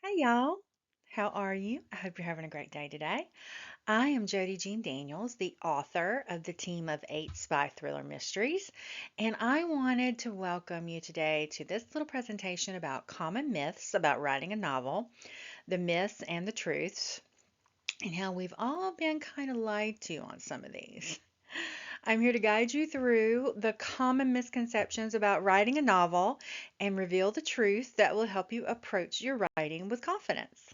Hey y'all, how are you? I hope you're having a great day today. I am Jody Jean Daniels, the author of the team of 8 spy thriller mysteries, and I wanted to welcome you today to this little presentation about common myths about writing a novel, the myths and the truths, and how we've all been kind of lied to on some of these. I'm here to guide you through the common misconceptions about writing a novel and reveal the truth that will help you approach your writing with confidence.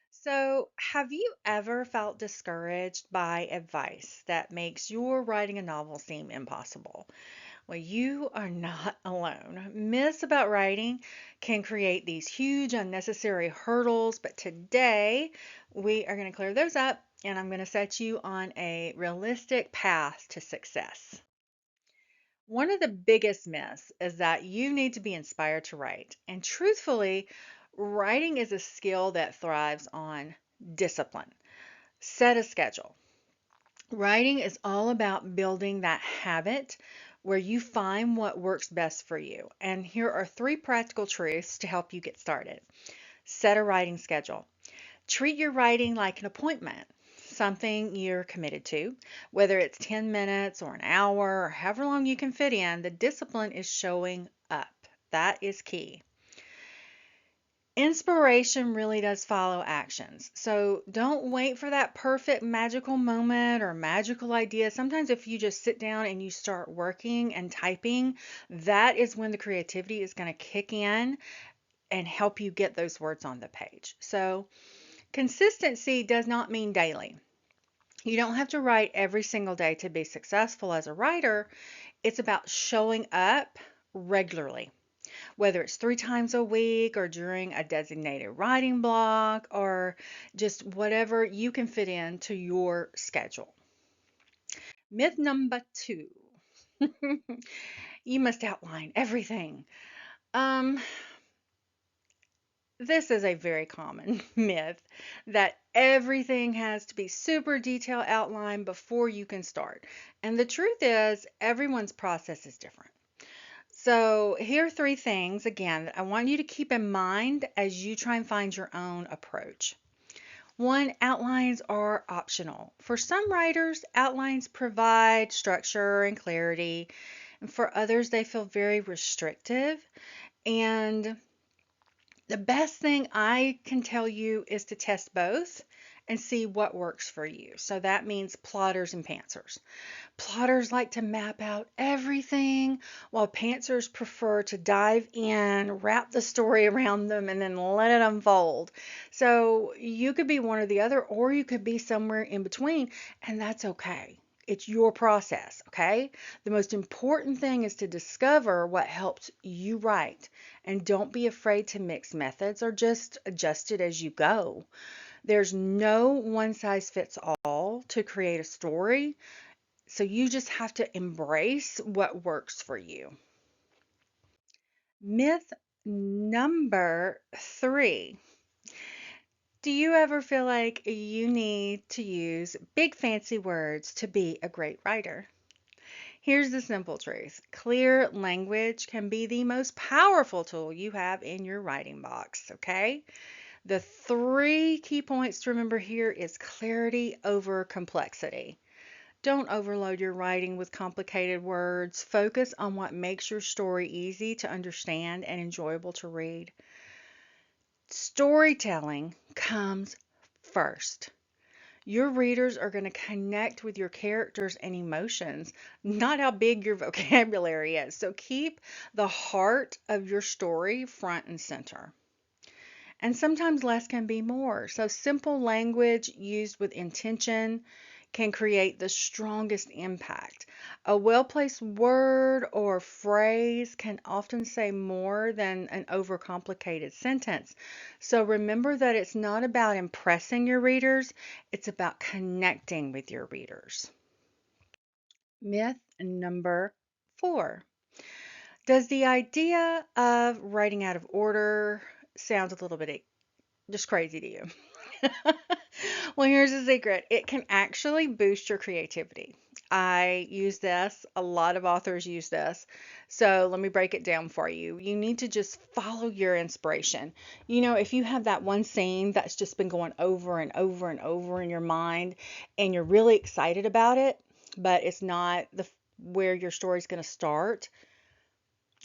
So, have you ever felt discouraged by advice that makes your writing a novel seem impossible? Well, you are not alone. Myths about writing can create these huge unnecessary hurdles, but today we are going to clear those up and I'm going to set you on a realistic path to success. One of the biggest myths is that you need to be inspired to write. And truthfully, writing is a skill that thrives on discipline. Set a schedule. Writing is all about building that habit where you find what works best for you. And here are 3 practical truths to help you get started. Set a writing schedule. Treat your writing like an appointment, something you're committed to. Whether it's 10 minutes or an hour or however long you can fit in, the discipline is showing up. That is key. Inspiration really does follow actions. So don't wait for that perfect magical moment or magical idea. Sometimes, if you just sit down and you start working and typing, that is when the creativity is going to kick in and help you get those words on the page. So, consistency does not mean daily. You don't have to write every single day to be successful as a writer. It's about showing up regularly, whether it's 3 times a week or during a designated writing block or just whatever you can fit into your schedule. Myth number 2. You must outline everything. Um, this is a very common myth that everything has to be super detailed outline before you can start. And the truth is, everyone's process is different. So, here are 3 things again that I want you to keep in mind as you try and find your own approach. One, outlines are optional. For some writers, outlines provide structure and clarity, and for others, they feel very restrictive. And the best thing I can tell you is to test both and see what works for you. So that means plotters and pantsers. Plotters like to map out everything, while pantsers prefer to dive in, wrap the story around them, and then let it unfold. So you could be one or the other, or you could be somewhere in between, and that's okay. It's your process, okay? The most important thing is to discover what helps you write, and don't be afraid to mix methods or just adjust it as you go. There's no one size fits all to create a story. So you just have to embrace what works for you. Myth number 3. Do you ever feel like you need to use big fancy words to be a great writer? Here's the simple truth. Clear language can be the most powerful tool you have in your writing box, okay? The 3 key points to remember here is clarity over complexity. Don't overload your writing with complicated words. Focus on what makes your story easy to understand and enjoyable to read. Storytelling comes first. Your readers are going to connect with your characters and emotions, not how big your vocabulary is. So keep the heart of your story front and center. And sometimes less can be more. So simple language used with intention can create the strongest impact. A well placed word or phrase can often say more than an overcomplicated sentence. So remember that it's not about impressing your readers, it's about connecting with your readers. Myth number 4. Does the idea of writing out of order sound a little bit just crazy to you? Well, here's the secret. It can actually boost your creativity. I use this. A lot of authors use this. So let me break it down for you. You need to just follow your inspiration. If you have that one scene that's just been going over and over and over in your mind and you're really excited about it, but it's not where your story's going to start,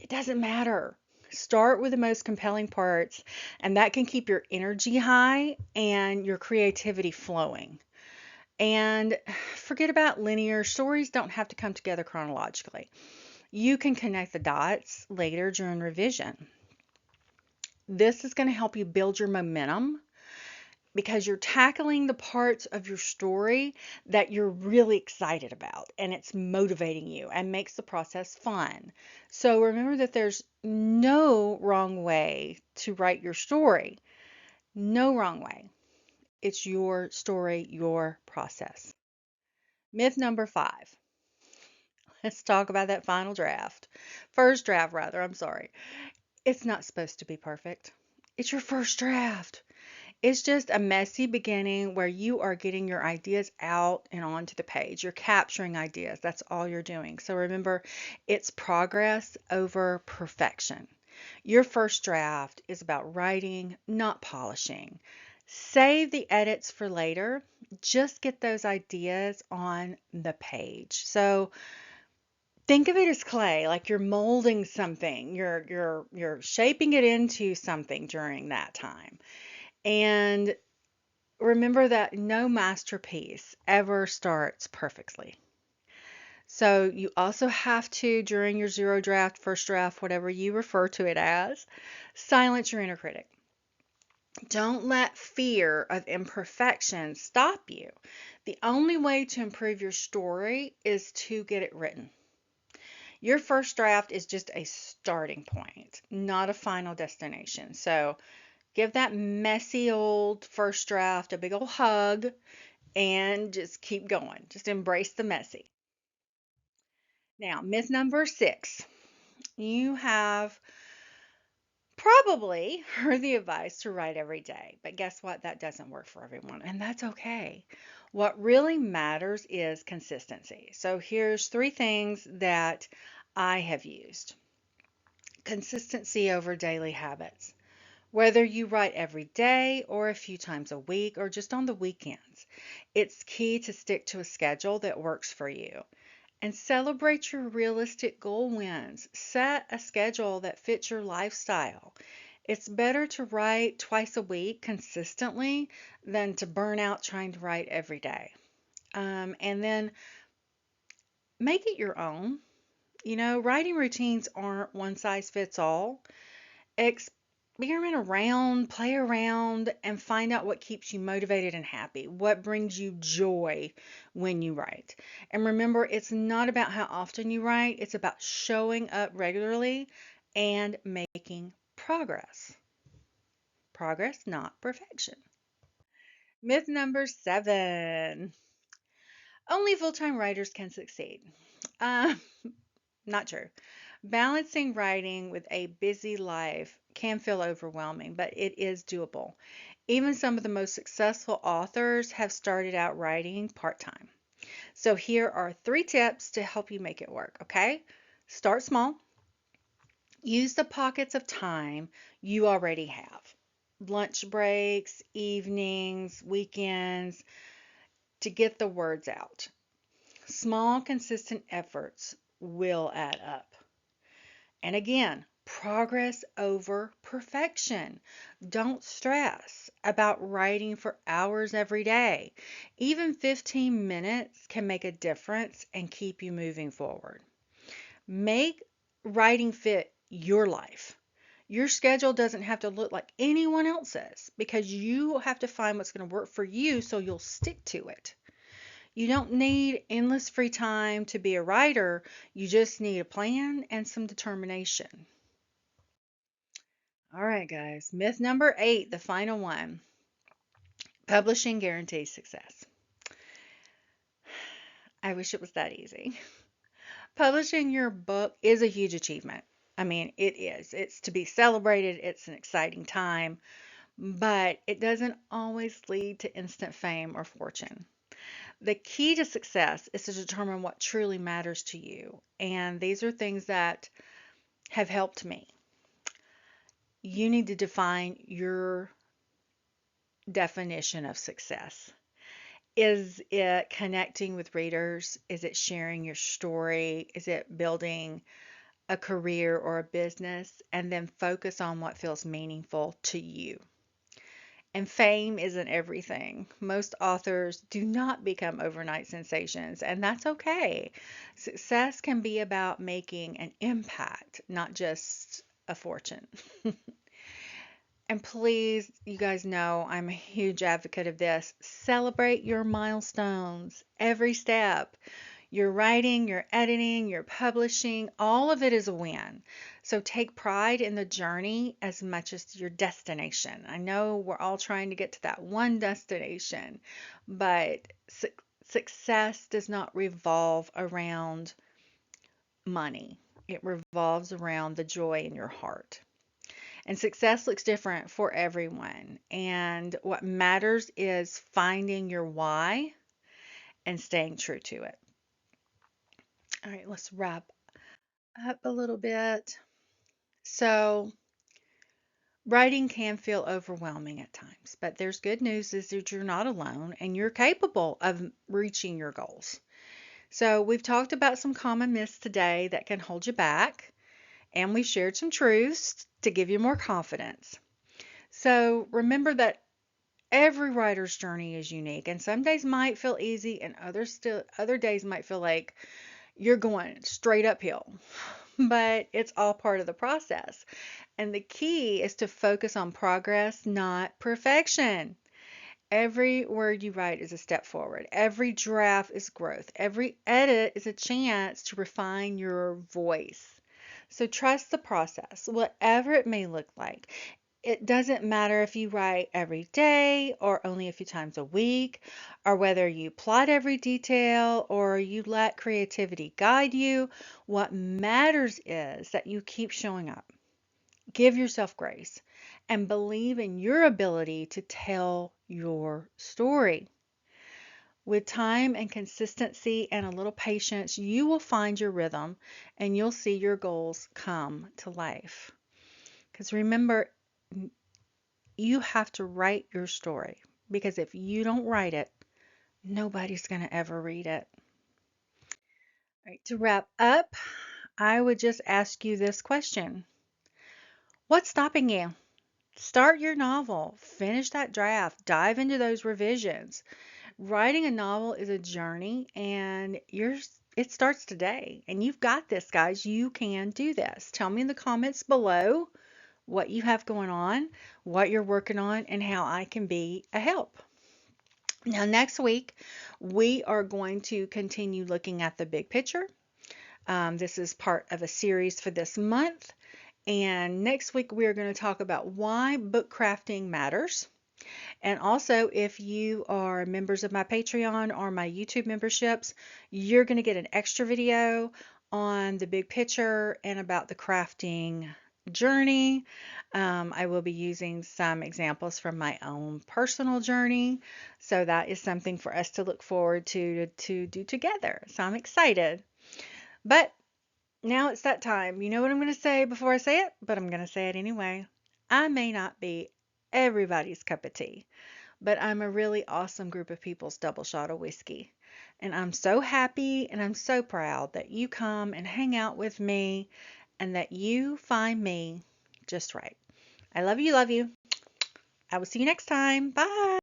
it doesn't matter. Start with the most compelling parts, and that can keep your energy high and your creativity flowing. And forget about linear stories, don't have to come together chronologically. You can connect the dots later during revision. This is going to help you build your momentum because you're tackling the parts of your story that you're really excited about and it's motivating you and makes the process fun. So remember that there's no wrong way to write your story. No wrong way. It's your story, your process. Myth number 5. Let's talk about that final draft. First draft, rather. I'm sorry. It's not supposed to be perfect. It's your first draft. It's just a messy beginning where you are getting your ideas out and onto the page. You're capturing ideas. That's all you're doing. So remember, it's progress over perfection. Your first draft is about writing, not polishing. Save the edits for later. Just get those ideas on the page. So think of it as clay, like you're molding something. You're shaping it into something during that time. And remember that no masterpiece ever starts perfectly. So you also have to, during your zero draft, first draft, whatever you refer to it as, silence your inner critic. Don't let fear of imperfection stop you. The only way to improve your story is to get it written. Your first draft is just a starting point, not a final destination. So give that messy old first draft a big old hug and just keep going. Just embrace the messy. Now, myth number 6. You have probably heard the advice to write every day, but guess what? That doesn't work for everyone, and that's okay. What really matters is consistency. So here's 3 things that I have used. Consistency over daily habits. Whether you write every day or a few times a week or just on the weekends, it's key to stick to a schedule that works for you. And celebrate your realistic goal wins. Set a schedule that fits your lifestyle. It's better to write twice a week consistently than to burn out trying to write every day. And then make it your own. Writing routines aren't one size fits all. Experiment around, play around, and find out what keeps you motivated and happy. What brings you joy when you write. And remember, it's not about how often you write, it's about showing up regularly and making progress. Progress, not perfection. Myth number 7. Only full-time writers can succeed. Uh, Not true. Balancing writing with a busy life can feel overwhelming, but it is doable. Even some of the most successful authors have started out writing part-time. So here are 3 tips to help you make it work, okay? Start small. Use the pockets of time you already have. Lunch breaks, evenings, weekends, to get the words out. Small, consistent efforts will add up. And again, progress over perfection. Don't stress about writing for hours every day. Even 15 minutes can make a difference and keep you moving forward. Make writing fit your life. Your schedule doesn't have to look like anyone else's because you have to find what's going to work for you so you'll stick to it. You don't need endless free time to be a writer. You just need a plan and some determination. All right, guys. Myth number 8, the final one. Publishing guarantees success. I wish it was that easy. Publishing your book is a huge achievement. I mean, it is. It's to be celebrated. It's an exciting time, but it doesn't always lead to instant fame or fortune. The key to success is to determine what truly matters to you. And these are things that have helped me. You need to define your definition of success. Is it connecting with readers? Is it sharing your story? Is it building a career or a business? And then focus on what feels meaningful to you. And fame isn't everything. Most authors do not become overnight sensations, and that's okay. Success can be about making an impact, not just a fortune. And please, you guys know I'm a huge advocate of this. Celebrate your milestones, every step. Your writing, your editing, your publishing, all of it is a win. So take pride in the journey as much as your destination. I know we're all trying to get to that one destination, but success does not revolve around money. It revolves around the joy in your heart. And success looks different for everyone. And what matters is finding your why and staying true to it. All right, let's wrap up a little bit. So, writing can feel overwhelming at times, but there's good news is that you're not alone and you're capable of reaching your goals. So, we've talked about some common myths today that can hold you back, and we shared some truths to give you more confidence. So, remember that every writer's journey is unique, and some days might feel easy and other days might feel like you're going straight uphill. But it's all part of the process. And the key is to focus on progress, not perfection. Every word you write is a step forward. Every draft is growth. Every edit is a chance to refine your voice. So trust the process, whatever it may look like. It doesn't matter if you write every day or only a few times a week, or whether you plot every detail or you let creativity guide you. What matters is that you keep showing up. Give yourself grace and believe in your ability to tell your story. With time and consistency and a little patience, you will find your rhythm and you'll see your goals come to life. Because remember, you have to write your story because if you don't write it, nobody's going to ever read it. All right, to wrap up, I would just ask you this question. What's stopping you? Start your novel, finish that draft, dive into those revisions. Writing a novel is a journey and it starts today. And you've got this, guys. You can do this. Tell me in the comments below what you have going on, what you're working on, and how I can be a help. Now, next week, we are going to continue looking at the big picture. This is part of a series for this month. And next week, we are going to talk about why book crafting matters. And also, if you are members of my Patreon or my YouTube memberships, you're going to get an extra video on the big picture and about the crafting journey. I will be using some examples from my own personal journey. So that is something for us to look forward to do together. So I'm excited. But now it's that time. You know what I'm going to say before I say it, but I'm going to say it anyway. I may not be everybody's cup of tea, but I'm a really awesome group of people's double shot of whiskey. And I'm so happy and I'm so proud that you come and hang out with me and that you find me just right. I love you, love you. I will see you next time. Bye.